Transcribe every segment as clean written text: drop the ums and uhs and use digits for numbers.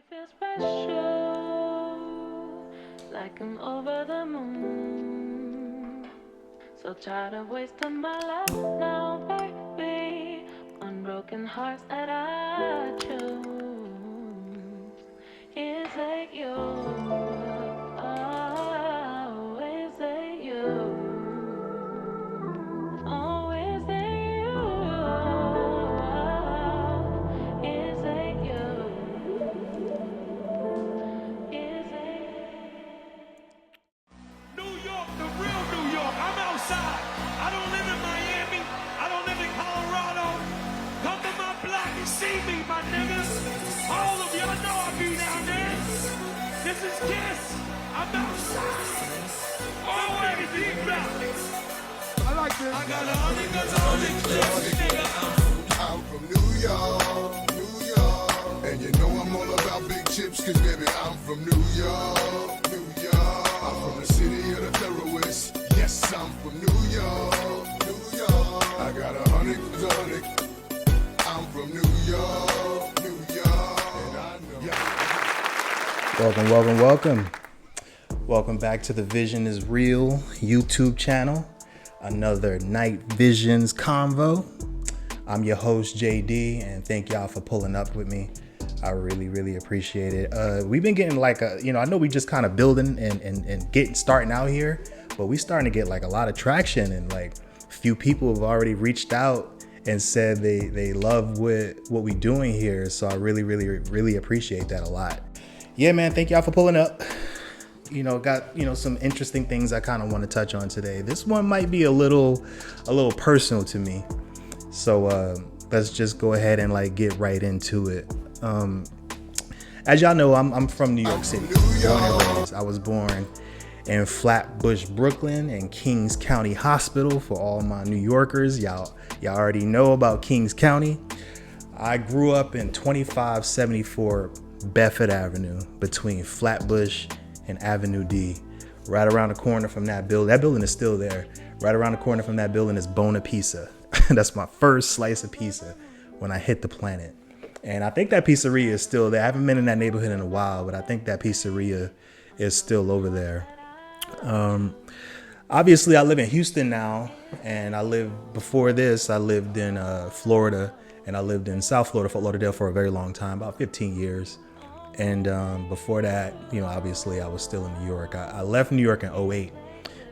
feel special, like I'm over the moon. So tired of wasting my life now, baby, on broken hearts that I choose. Is it you? Oh, is it you? Oh, is it you? Is it you? Is it? New York, the real New York. I'm outside. I don't live in Miami. I don't live in Colorado. Come to my block and see me, my niggas. All of y'all know I be down there. This is Kiss. I'm outside. Always deep block. I like this. I got 100 guns on the Clipz, nigga. I'm from New York, New York. And you know I'm all about big chips, cause baby, I'm from New York, New York. I'm from the city of the terrorists. Yes, I'm from New York, New York. I got 100 guns on it. I'm from New York, New York. And I know. Welcome. Welcome back to the Vision is Real YouTube channel. Another Night Visions convo. I'm your host, JD, and thank y'all for pulling up with me. I really appreciate it. We've been getting like I know we just kind of building and getting starting out here, but we starting to get like a lot of traction, and like a few people have already reached out and said they love what we doing here. So I really appreciate that a lot. Yeah, man, thank y'all for pulling up. Got some interesting things I kind of want to touch on today. This one might be a little personal to me. So let's just go ahead and like get right into it. As y'all know, I'm from New York City, born and raised. I was born in Flatbush, Brooklyn, and Kings County Hospital. For all my New Yorkers, y'all already know about Kings County. I grew up in 2574 Bedford Avenue between Flatbush and Avenue D. Right around the corner from that building. That building is still there. Right around the corner from that building is Bona Pizza. That's my first slice of pizza when I hit the planet. And I think that pizzeria is still there. I haven't been in that neighborhood in a while, but I think that pizzeria is still over there. Obviously, I live in Houston now, and before this, I lived in Florida, and I lived in South Florida, Fort Lauderdale, for a very long time, about 15 years. And before that, obviously I was still in New York. I left New York in 2008,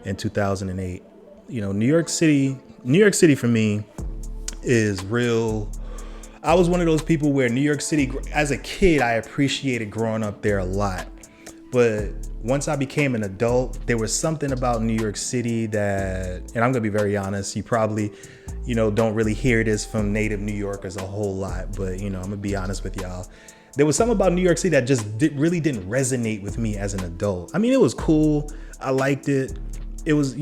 in 2008. New York City for me is real. I was one of those people where New York City, as a kid, I appreciated growing up there a lot. But once I became an adult, there was something about New York City that, and I'm gonna be very honest, you probably, don't really hear this from native New Yorkers a whole lot, but I'm gonna be honest with y'all. There was something about New York City that just really didn't resonate with me as an adult. I mean, it was cool. I liked it. It was,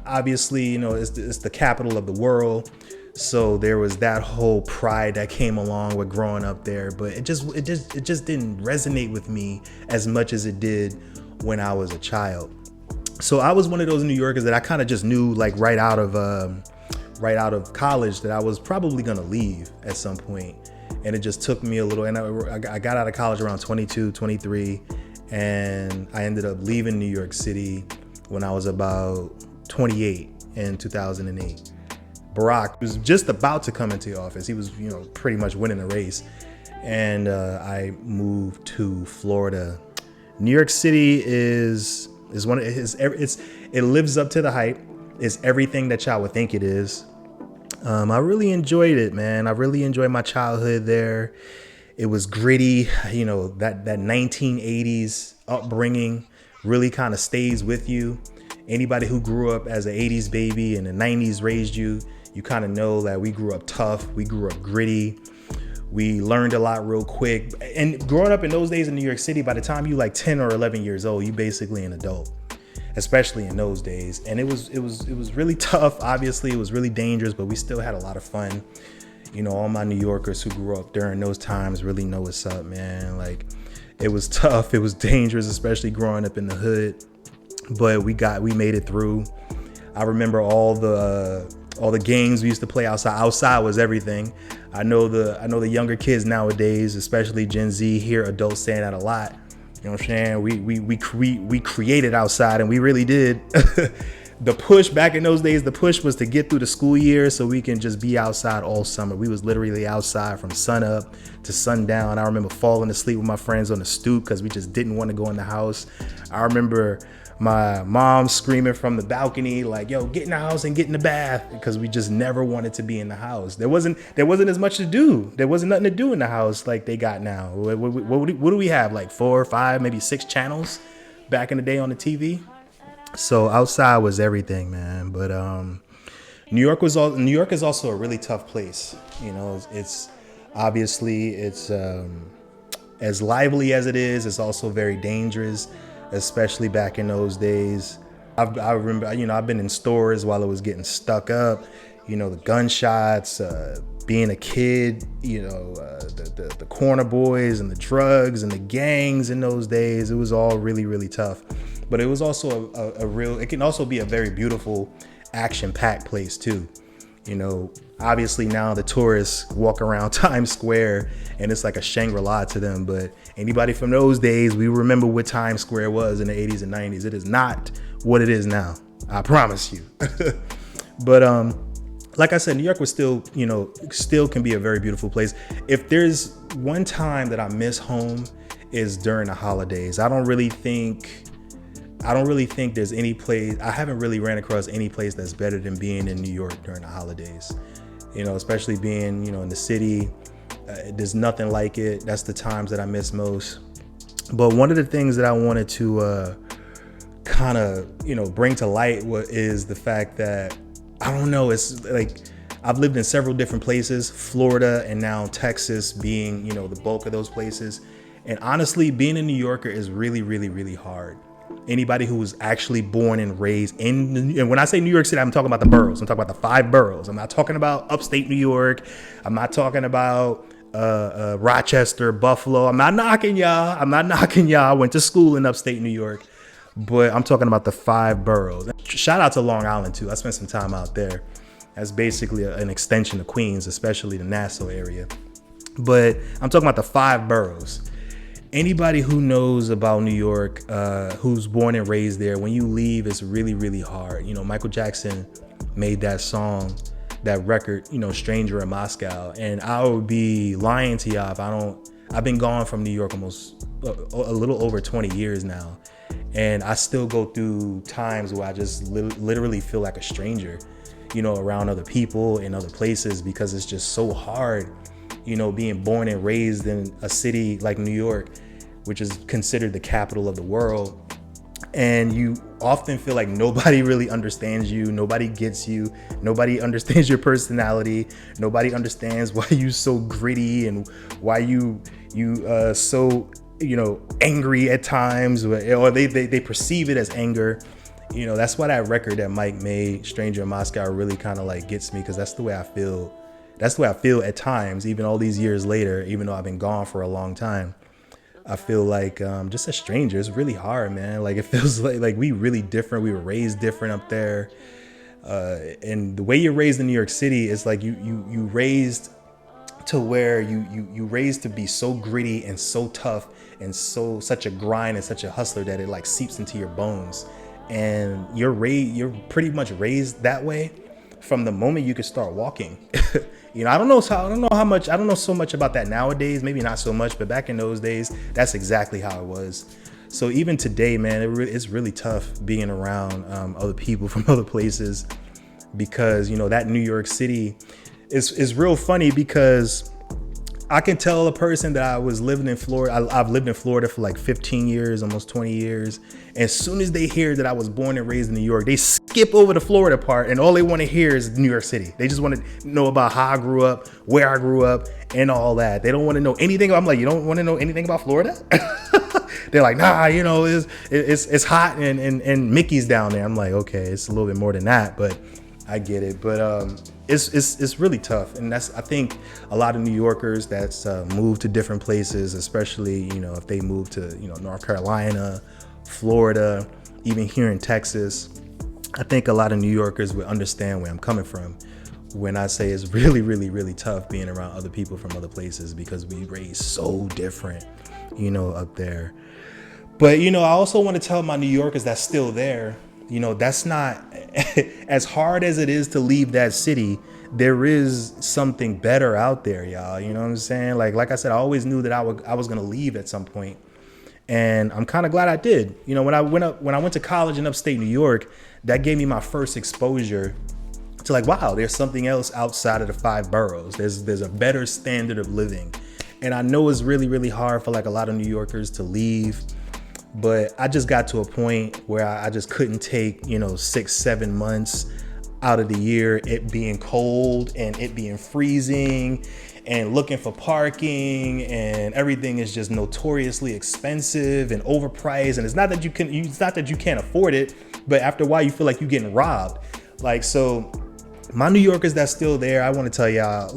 obviously, it's the capital of the world. So there was that whole pride that came along with growing up there, but it just didn't resonate with me as much as it did when I was a child. So I was one of those New Yorkers that I kind of just knew, like right out of college, that I was probably gonna leave at some point. And it just took me a little, and I got out of college around 22, 23, and I ended up leaving New York City when I was about 28 in 2008. Barack was just about to come into office. He was, pretty much winning the race. And I moved to Florida. New York City is one of it lives up to the hype. It's everything that y'all would think it is. I really enjoyed it, man. I really enjoyed my childhood there. It was gritty. That 1980s upbringing really kind of stays with you. Anybody who grew up as an 80s baby and the 90s raised you, you kind of know that we grew up tough. We grew up gritty. We learned a lot real quick. And growing up in those days in New York City, by the time you like 10 or 11 years old, you basically an adult, especially in those days. And it was really tough. Obviously, it was really dangerous, but we still had a lot of fun. All my New Yorkers who grew up during those times really know what's up, man. Like, it was tough. It was dangerous, especially growing up in the hood. But we made it through. I remember all the games we used to play outside. Outside was everything. I know the younger kids nowadays, especially Gen Z, hear adults saying that a lot. You know what I'm saying? We created outside, and we really did. The push back in those days, the push was to get through the school year so we can just be outside all summer. We was literally outside from sun up to sundown. I remember falling asleep with my friends on the stoop because we just didn't want to go in the house. I remember my mom screaming from the balcony like, yo, get in the house and get in the bath, because we just never wanted to be in the house. There wasn't as much to do. There wasn't nothing to do in the house like they got now. What do we have? Like 4 or 5, maybe 6 channels back in the day on the TV. So outside was everything, man. But New York is also a really tough place. You know, it's obviously as lively as it is, it's also very dangerous, especially back in those days. I remember, you know, I've been in stores while it was getting stuck up. You know, the gunshots, being a kid, you know, the corner boys and the drugs and the gangs in those days. It was all really, really tough. But it was also it can also be a very beautiful, action-packed place too. You know, obviously now the tourists walk around Times Square and it's like a Shangri-La to them. But anybody from those days, we remember what Times Square was in the 80s and 90s. It is not what it is now. I promise you. But like I said, New York was still can be a very beautiful place. If there's one time that I miss home is during the holidays. I don't really think there's any place, I haven't really ran across any place that's better than being in New York during the holidays. You know, especially being, you know, in the city, there's nothing like it. That's the times that I miss most. But one of the things that I wanted to kind of, you know, bring to light is the fact that, I don't know, it's like, I've lived in several different places, Florida and now Texas being, you know, the bulk of those places. And honestly, being a New Yorker is really, really, really hard. Anybody who was actually born and raised and when I say New York City, I'm talking about the boroughs. I'm talking about the 5 boroughs. I'm not talking about upstate New York. I'm not talking about Rochester, Buffalo. I'm not knocking y'all. I went to school in upstate New York, but I'm talking about the 5 boroughs. Shout out to Long Island too. I spent some time out there. That's basically an extension of Queens, especially the Nassau area. But I'm talking about the 5 boroughs. Anybody who knows about New York, who's born and raised there, when you leave, it's really, really hard. You know, Michael Jackson made that song, that record, you know, Stranger in Moscow. And I would be lying to y'all if I've been gone from New York almost a little over 20 years now. And I still go through times where I just literally feel like a stranger, you know, around other people in other places, because it's just so hard. You know, being born and raised in a city like New York, which is considered the capital of the world. And you often feel like nobody really understands you. Nobody gets you. Nobody understands your personality. Nobody understands why you so gritty and why you so, you know, angry at times, or they perceive it as anger. You know, that's why that record that Mike made, Stranger in Moscow, really kind of like gets me, because that's the way I feel. That's the way I feel at times, even all these years later, even though I've been gone for a long time. I feel like just a stranger. It's really hard, man. Like, it feels like we really different. We were raised different up there. And the way you're raised in New York City is like you raised to where you raised to be so gritty and so tough and such a grind and such a hustler that it like seeps into your bones. And you're pretty much raised that way from the moment you could start walking. You know, I don't know so much about that nowadays, maybe not so much, but back in those days, that's exactly how it was. So even today, man, it's really tough being around other people from other places, because, you know, that New York City is real funny, because I can tell a person that I was living in Florida. I've lived in Florida for like 15 years, almost 20 years. As soon as they hear that I was born and raised in New York, they skip over the Florida part, and all they want to hear is New York City. They just want to know about how I grew up, where I grew up, and all that. They don't want to know anything. I'm like, you don't want to know anything about Florida? They're like, nah, you know, it's hot and Mickey's down there. I'm like, okay, it's a little bit more than that, but I get it. But it's really tough. And I think a lot of New Yorkers that's moved to different places, especially, you know, if they move to, you know, North Carolina, Florida, even here in Texas, I think a lot of New Yorkers would understand where I'm coming from. when I say it's really, really, really tough being around other people from other places because we raised so different, up there. But, I also want to tell my New Yorkers that's still there, that's not as hard as it is to leave that city. There is something better out there, y'all. You know what I'm saying? Like I said, I always knew that I was going to leave at some point. And I'm kind of glad I did. When I went to college in upstate New York, that gave me my first exposure to wow, there's something else outside of the 5 boroughs. There's a better standard of living. And I know it's really, really hard for a lot of New Yorkers to leave. But I just got to a point where I just couldn't take, 6-7 months out of the year, it being cold and it being freezing and looking for parking, and everything is just notoriously expensive and overpriced. And it's not that you can't afford it, but after a while you feel like you're getting robbed. So my New Yorkers that's still there, I want to tell y'all,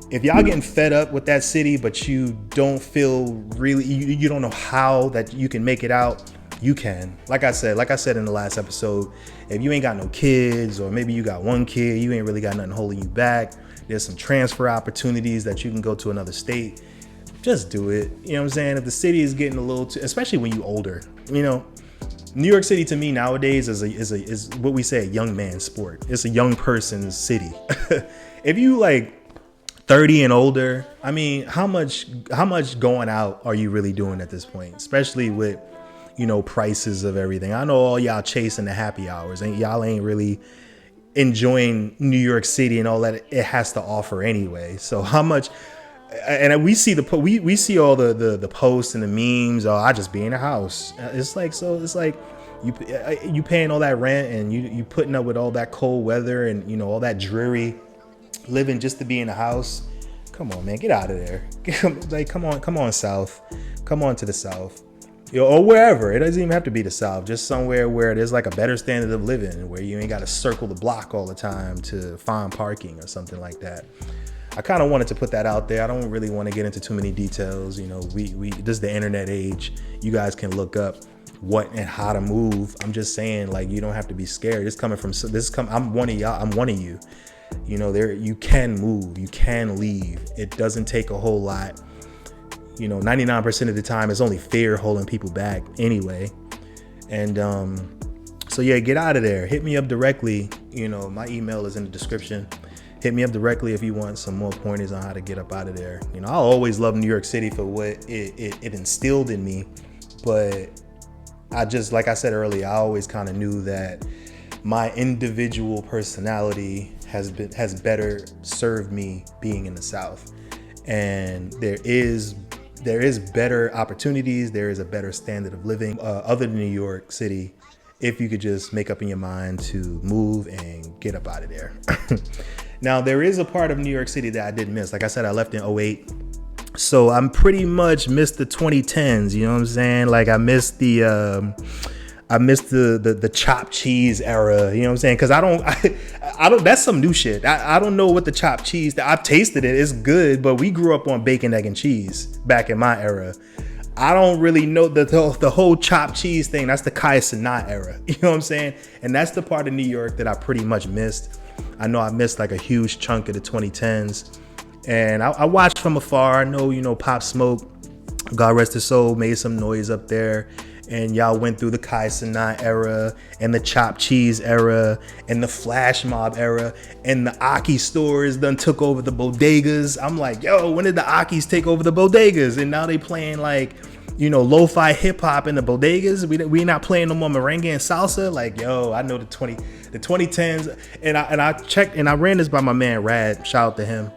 if y'all getting fed up with that city, but you don't feel really, you don't know how that you can make it out, you can. Like I said in the last episode, if you ain't got no kids, or maybe you got one kid, you ain't really got nothing holding you back, there's some transfer opportunities that you can go to another state. Just do it. You know what I'm saying? If the city is getting a little too, especially when you older, New York City to me nowadays is what we say a young man's sport. It's a young person's city. If you 30 and older, I mean, how much going out are you really doing at this point? Especially with, prices of everything. I know all y'all chasing the happy hours, and y'all ain't really enjoying New York City and all that it has to offer anyway. So how much? And we see we see all the posts and the memes. Oh, I just be in a house. It's you paying all that rent, and you putting up with all that cold weather and all that dreary living just to be in a house. Come on, man, get out of there. Come on, South. Come on to the South, or wherever. It doesn't even have to be the South. Just somewhere where there's a better standard of living, where you ain't got to circle the block all the time to find parking or something like that. I kind of wanted to put that out there. I don't really want to get into too many details. We this is the internet age. You guys can look up what and how to move. I'm just saying, you don't have to be scared. I'm one of y'all. I'm one of you. You can move, you can leave. It doesn't take a whole lot. 99% of the time, it's only fear holding people back anyway. And so yeah, get out of there. Hit me up directly. My email is in the description. Hit me up directly if you want some more pointers on how to get up out of there. I always love New York City for what it instilled in me. But I just, like I said earlier, I always kind of knew that my individual personality has better served me being in the South. And there is better opportunities. There is a better standard of living other than New York City, if you could just make up in your mind to move and get up out of there. Now, there is a part of New York City that I did miss. Like I said, I left in 2008. So I'm pretty much missed the 2010s. You know what I'm saying? I missed the chopped cheese era, you know what I'm saying? Because I don't, that's some new shit. I don't know what the chopped cheese, I've tasted it, it's good, but we grew up on bacon, egg, and cheese back in my era. I don't really know the whole chopped cheese thing. That's the Kaya Sanat era, you know what I'm saying? And that's the part of New York that I pretty much missed. I know I missed a huge chunk of the 2010s. And I watched from afar. I know, Pop Smoke, God rest his soul, made some noise up there. And y'all went through the Kai Cenat era and the chopped cheese era and the flash mob era, and the Aki stores done took over the bodegas. I'm like, yo, when did the Akis take over the bodegas? And now they playing lo-fi hip hop in the bodegas. We not playing no more merengue and salsa. Yo, I know the 2010s. And I checked, and I ran this by my man Rad. Shout out to him.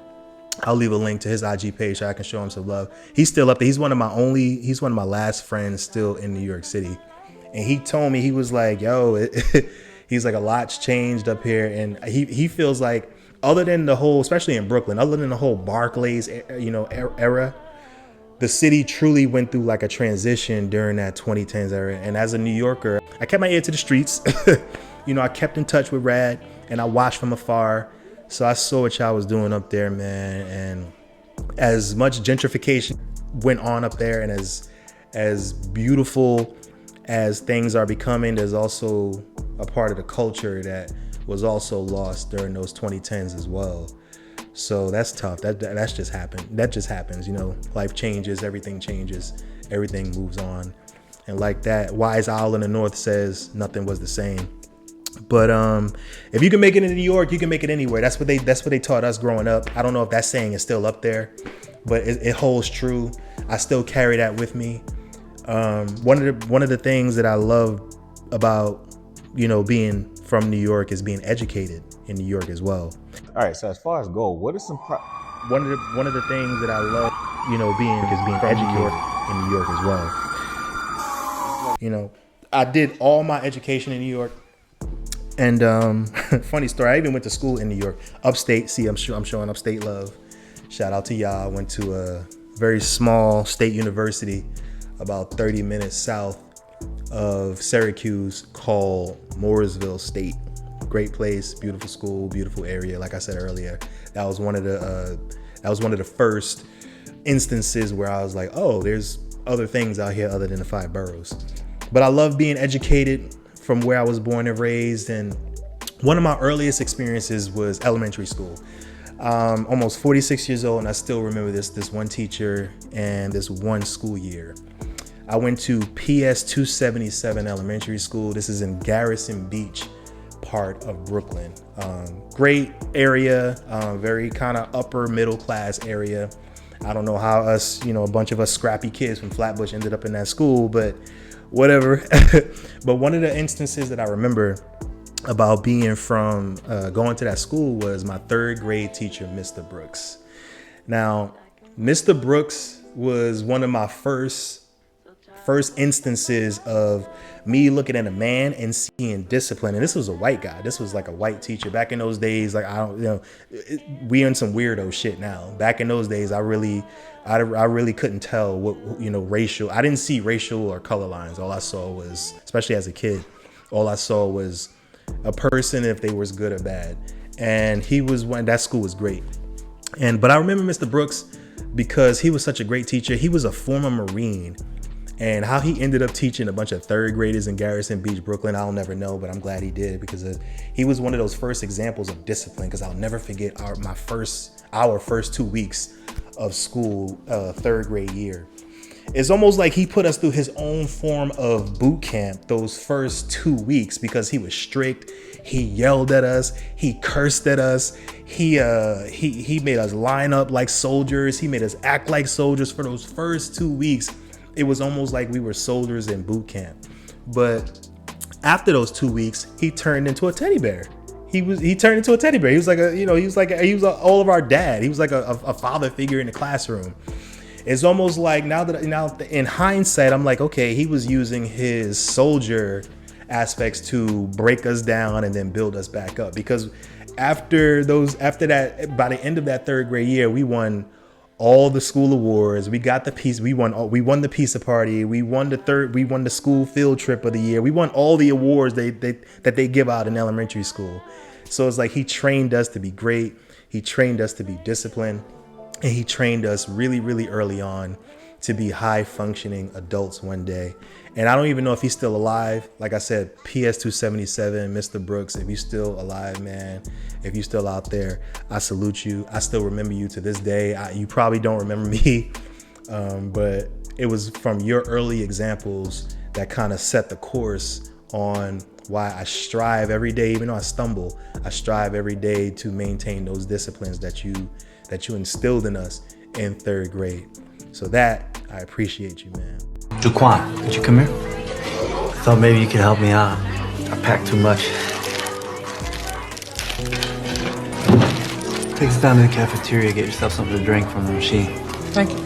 I'll leave a link to his IG page so I can show him some love. He's still up there. He's one of my last friends still in New York City. And he told me, he was like, yo, he's like, a lot's changed up here. And he feels like, other than the whole, especially in Brooklyn, other than the whole Barclays, era, the city truly went through a transition during that 2010s era. And as a New Yorker, I kept my ear to the streets. I kept in touch with Rad, and I watched from afar. So I saw what y'all was doing up there, man. And as much gentrification went on up there, and as beautiful as things are becoming, there's also a part of the culture that was also lost during those 2010s as well. So that's tough. That's just happened. That just happens, you know. Life changes, everything changes, everything moves on. And like that wise owl in the north says, nothing was the same. But if you can make it in New York, you can make it anywhere. That's what they taught us growing up. I don't know if that saying is still up there, but it holds true. I still carry that with me. One of the things that I love about, you know, being from New York is being educated in New York as well. All right, so as far as gold, what is some one of the things that I love, you know, being educated in New York as well. You know, I did all my education in New York, and funny story, I even went to school in New York, upstate. See, I'm showing upstate love. Shout out to y'all. I went to a very small state university about 30 minutes south of Syracuse called Mooresville State. Great place, beautiful school, beautiful area. Like I said earlier, that was one of the first instances where I was like, oh, there's other things out here other than the 5 boroughs. But I love being educated from where I was born and raised. And one of my earliest experiences was elementary school. Almost 46 years old, and I still remember this one teacher and this one school year. I went to PS 277 Elementary School. This is in Garrison Beach part of Brooklyn. Great area, very kind of upper middle class area. I don't know how us, you know, a bunch of us scrappy kids from Flatbush ended up in that school, but whatever. But one of the instances that I remember about being from going to that school was my 3rd grade teacher, Mr. Brooks. Now, Mr. Brooks was one of my first instances of me looking at a man and seeing discipline. And this was a white guy. This was like a white teacher. Back in those days, like, we in some weirdo shit now. Back in those days, I really couldn't tell what, you know, racial. I didn't see racial or color lines. All I saw was, especially as a kid, all I saw was a person, if they was good or bad. And that school was great. But I remember Mr. Brooks because he was such a great teacher. He was a former Marine. And how he ended up teaching a bunch of 3rd graders in Garrison Beach, Brooklyn, I'll never know, but I'm glad he did, because he was one of those first examples of discipline. Because I'll never forget our first 2 weeks of school, 3rd grade year. It's almost like he put us through his own form of boot camp those first 2 weeks, because he was strict. He yelled at us. He cursed at us. He made us line up like soldiers. He made us act like soldiers for those first 2 weeks. It was almost like we were soldiers in boot camp. But after those 2 weeks, he turned into a teddy bear. He turned into a teddy bear. He was like all of our dad. He was like a father figure in the classroom. It's almost like now in hindsight, I'm like, okay, he was using his soldier aspects to break us down and then build us back up. Because after that, by the end of that 3rd grade year, we won all the school awards. We got the piece. We won the pizza party. We won the school field trip of the year. We won all the awards that they give out in elementary school. So it's like he trained us to be great. He trained us to be disciplined, and he trained us really, really early on to be high functioning adults one day. And I don't even know if he's still alive. Like I said, PS 277, Mr. Brooks, if you're still alive, man, if you're still out there, I salute you. I still remember you to this day. You probably don't remember me, but it was from your early examples that kind of set the course on why I strive every day. Even though I stumble, I strive every day to maintain those disciplines that you instilled in us in 3rd grade. So that, I appreciate you, man. Juan, could you come here? I thought maybe you could help me out. I packed too much. Take us down to the cafeteria, get yourself something to drink from the machine. Thank you.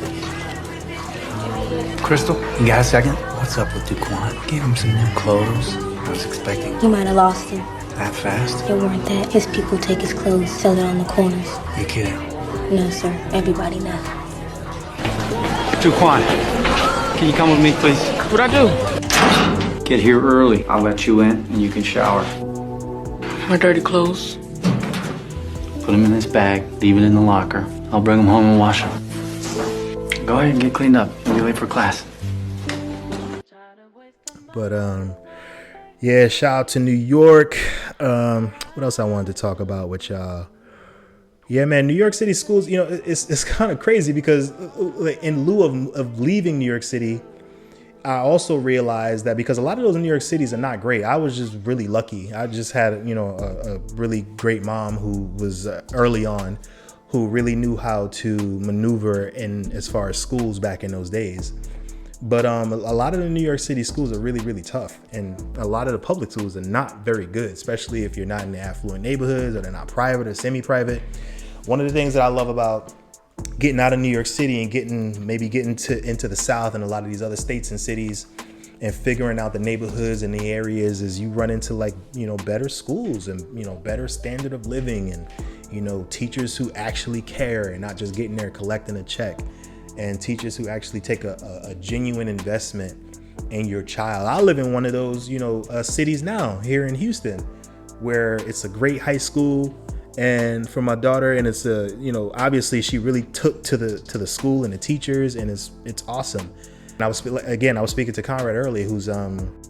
Crystal, you got a second? What's up with Duquan? Gave him some new clothes. I was expecting. You might have lost him. That fast? It weren't that. His people take his clothes, sell it on the corners. You kidding? No, sir. Everybody knows. Juan, can you come with me, please? What'd I do? Get here early. I'll let you in and you can shower. My dirty clothes. Put them in this bag. Leave it in the locker. I'll bring them home and wash them. Go ahead and get cleaned up. You'll be late for class. But Yeah, shout out to New York. What else I wanted to talk about with y'all? Yeah, man, New York City schools, it's kind of crazy because in lieu of leaving New York City, I also realized that because a lot of those in New York cities are not great. I was just really lucky. I just had, a really great mom who was early on, who really knew how to maneuver in as far as schools back in those days. But a lot of the New York City schools are really, really tough. And a lot of the public schools are not very good, especially if you're not in the affluent neighborhoods or they're not private or semi-private. One of the things that I love about getting out of New York City and getting into the South and a lot of these other states and cities and figuring out the neighborhoods and the areas is you run into better schools and, better standard of living and, teachers who actually care and not just getting there collecting a check. And teachers who actually take a genuine investment in your child. I live in one of those, cities now here in Houston, where it's a great high school, and for my daughter, and it's obviously she really took to the school and the teachers, and it's awesome. And I was speaking to Conrad earlier, who's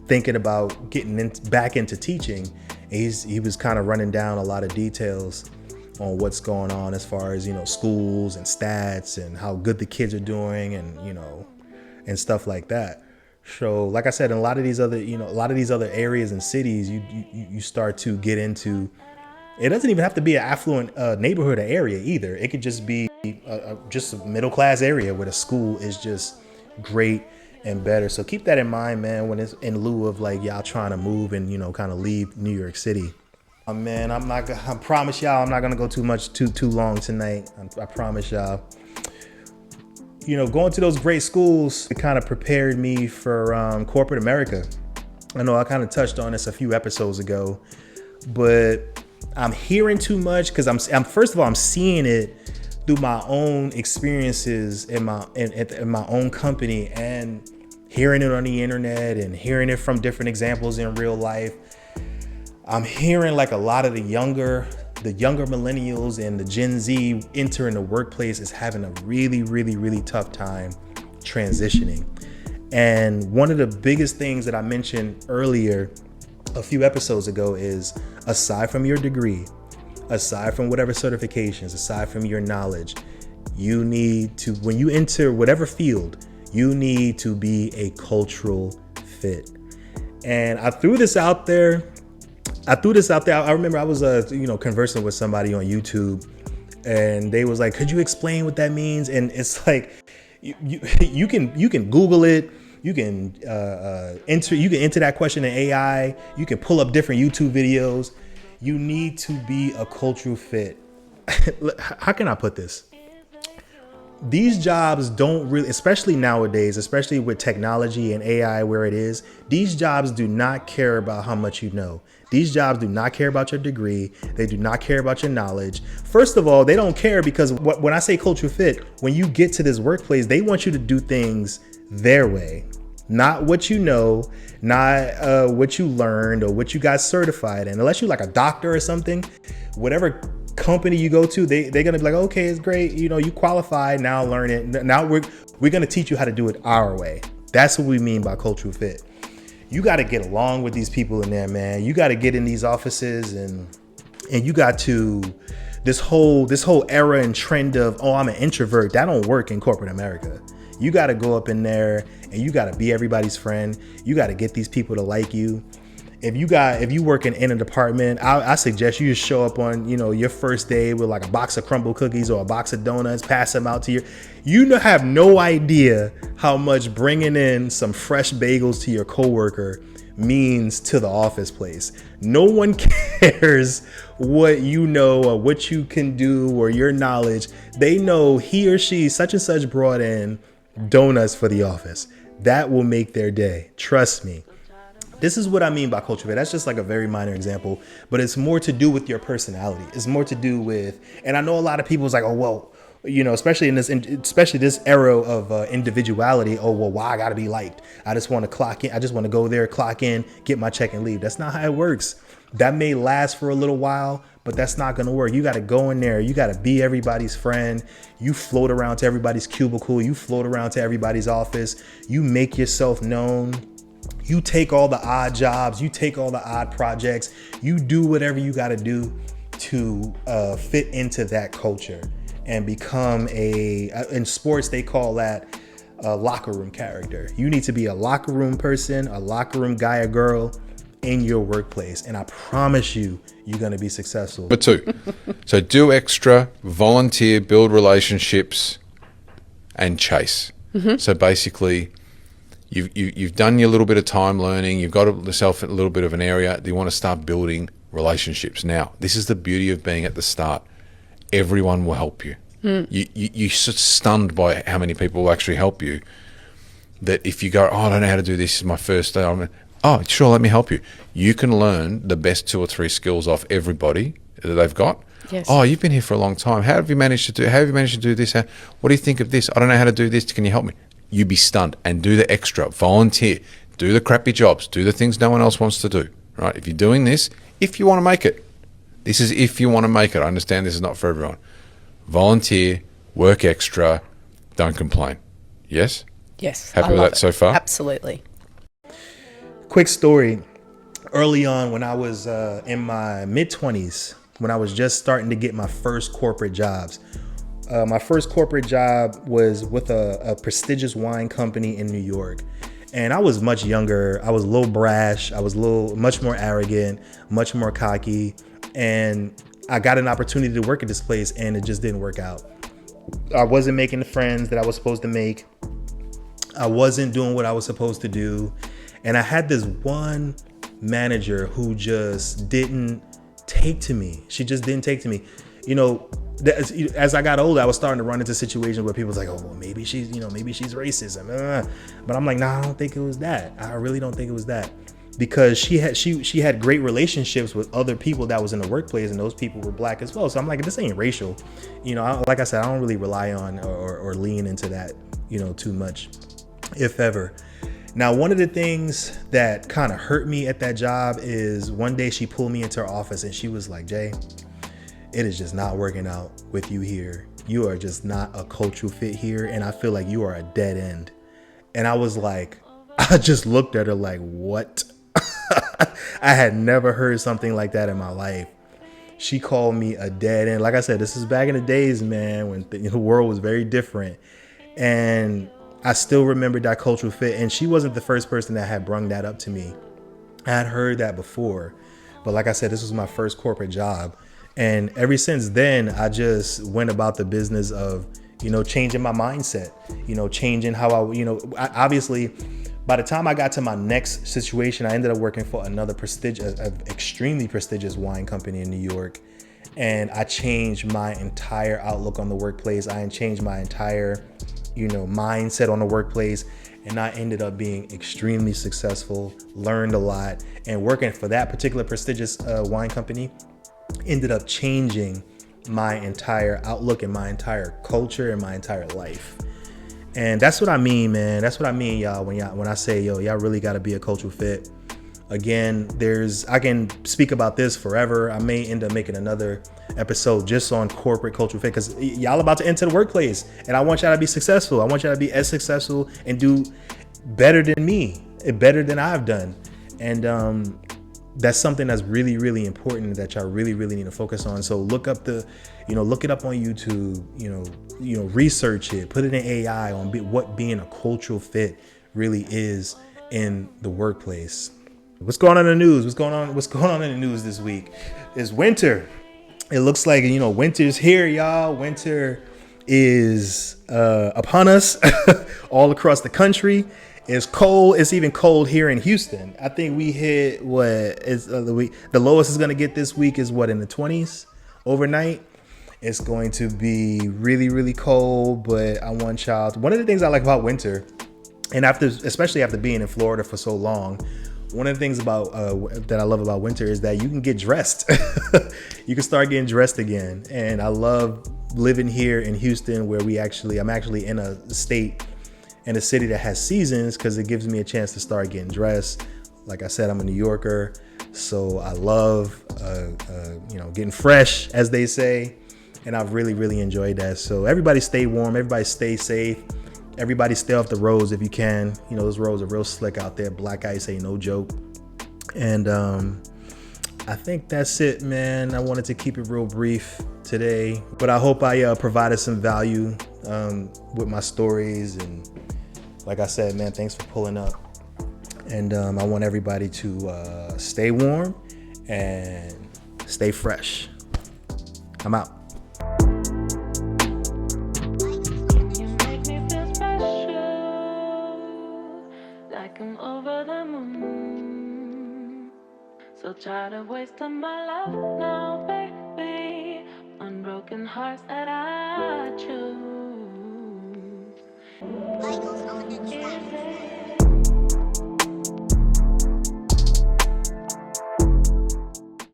thinking about getting back into teaching. And he was kind of running down a lot of details on what's going on as far as schools and stats and how good the kids are doing and and stuff like that. So like I said, in a lot of these other areas and cities, you start to get into, it doesn't even have to be an affluent neighborhood or area either. It could just be just a middle class area where the school is just great and better. So keep that in mind, man, when it's in lieu of y'all trying to move and kind of leave New York City. Man, I promise y'all I'm not gonna go too long tonight. I promise y'all. Going to those great schools, it kind of prepared me for corporate America. I know I kind of touched on this a few episodes ago, but I'm hearing too much because I'm first of all I'm seeing it through my own experiences in my own company and hearing it on the internet and hearing it from different examples in real life. I'm hearing a lot of the younger millennials and the Gen Z entering the workplace is having a really, really, really tough time transitioning. And one of the biggest things that I mentioned earlier, a few episodes ago, is aside from your degree, aside from whatever certifications, aside from your knowledge, you need to, when you enter whatever field, you need to be a cultural fit. And I threw this out there. I remember I was, conversing with somebody on YouTube, and they was like, "Could you explain what that means?" And it's like, you can Google it. You can enter that question in AI. You can pull up different YouTube videos. You need to be a cultural fit. How can I put this? These jobs don't really, especially nowadays, especially with technology and AI where it is, these jobs do not care about how much you know. These jobs do not care about your degree. They do not care about your knowledge. First of all, they don't care because when I say cultural fit, when you get to this workplace, they want you to do things their way, not what you know, not what you learned or what you got certified in. Unless you're like a doctor or something, whatever company you go to, they're gonna be like, okay, it's great, you qualified, now learn it. Now we're gonna teach you how to do it our way. That's what we mean by cultural fit. You got to get along with these people in there, man. You got to get in these offices and you got to, this whole era and trend of, oh, I'm an introvert, that don't work in corporate America. You got to go up in there and you got to be everybody's friend. You got to get these people to like you. If you work in a department, I suggest you just show up on, your first day with a box of crumble cookies or a box of donuts, pass them out to have no idea how much bringing in some fresh bagels to your coworker means to the office place. No one cares what you know or what you can do or your knowledge. They know he or she such and such brought in donuts for the office. That will make their day. Trust me. This is what I mean by culture fit. That's just a very minor example, but it's more to do with your personality. It's more to do with, and I know a lot of people is like, oh, well, especially this era of individuality. Oh, well, why I gotta be liked? I just want to clock in. I just want to go there, clock in, get my check and leave. That's not how it works. That may last for a little while, but that's not going to work. You got to go in there. You got to be everybody's friend. You float around to everybody's cubicle. You float around to everybody's office. You make yourself known. You take all the odd jobs, you take all the odd projects, you do whatever you got to do to fit into that culture and become in sports, they call that a locker room character. You need to be a locker room person, a locker room guy or girl in your workplace. And I promise you, you're going to be successful. But 2, so do extra, volunteer, build relationships, and chase. So basically, you've done your little bit of time learning. You've got yourself a little bit of an area. You want to start building relationships. Now, this is the beauty of being at the start. Everyone will help you. You're stunned by how many people will actually help you. That if you go, oh, I don't know how to do this. This is my first day. Oh, sure, let me help you. You can learn the best 2 or 3 skills off everybody that they've got. Yes. Oh, you've been here for a long time. How have you managed to do this? What do you think of this? I don't know how to do this. Can you help me? You'd be stunned. And do the extra. Volunteer. Do the crappy jobs. Do the things no one else wants to do. Right? If you're doing this, if you want to make it. This is if you want to make it. I understand this is not for everyone. Volunteer. Work extra. Don't complain. Yes? Yes. Happy with that so far? Absolutely. Quick story. Early on when I was in my mid-20s, when I was just starting to get my first corporate jobs. My first corporate job was with a prestigious wine company in New York. And I was much younger. I was a little brash. I was much more arrogant, much more cocky. And I got an opportunity to work at this place and it just didn't work out. I wasn't making the friends that I was supposed to make. I wasn't doing what I was supposed to do. And I had this one manager who just didn't take to me. She just didn't take to me. You know, as I got older, I was starting to run into situations where people was like, oh, well, maybe she's racist. But I'm like, nah, I don't think it was that. I really don't think it was that. Because she had great relationships with other people that was in the workplace, and those people were black as well. So I'm like, this ain't racial. You know, like I said, I don't really rely on or lean into that, too much, if ever. Now, one of the things that kind of hurt me at that job is one day she pulled me into her office and she was like, Jay, it is just not working out with you here. You are just not a cultural fit here. And I feel like you are a dead end. And I was like, I just looked at her like, what? I had never heard something like that in my life. She called me a dead end. Like I said, this is back in the days, man, when the world was very different. And I still remember that cultural fit. And she wasn't the first person that had brung that up to me. I had heard that before. But like I said, this was my first corporate job. And ever since then, I just went about the business of, changing my mindset, changing how obviously, by the time I got to my next situation, I ended up working for another extremely prestigious wine company in New York. And I changed my entire outlook on the workplace. I changed my entire, mindset on the workplace. And I ended up being extremely successful, learned a lot, and working for that particular prestigious wine company ended up changing my entire outlook and my entire culture and my entire life. And that's what I mean, man. That's what I mean, y'all, when I say, y'all really got to be a cultural fit. Again, I can speak about this forever. I may end up making another episode just on corporate cultural fit because y'all about to enter the workplace and I want y'all to be successful. I want y'all to be as successful and do better than me, better than I've done. And that's something that's really, really important that y'all really, really need to focus on. So look up look it up on YouTube, research it, put it in AI on what being a cultural fit really is in the workplace. What's going on in the news? What's going on in the news this week? It's winter. It looks like, winter's here, y'all. Winter is upon us all across the country. It's cold. It's even cold here in Houston. I think we hit the lowest is going to get this week is in the 20s overnight. It's going to be really, really cold, but one of the things I like about winter, and especially after being in Florida for so long, one of the things about that I love about winter is that you can get dressed. You can start getting dressed again. And I love living here in Houston where I'm actually in a city that has seasons because it gives me a chance to start getting dressed. Like I said, I'm a New Yorker, so I love, getting fresh, as they say. And I've really, really enjoyed that. So everybody stay warm. Everybody stay safe. everybody stay off the roads if you can. You know, those roads are real slick out there. Black ice ain't no joke. And I think that's it, man. I wanted to keep it real brief today, but I hope I provided some value with my stories. And like I said, man, thanks for pulling up. And I want everybody to stay warm and stay fresh. I'm out. You make me feel special, like I'm over the moon. So tired of wasting my love now, baby. Unbroken hearts that I choose.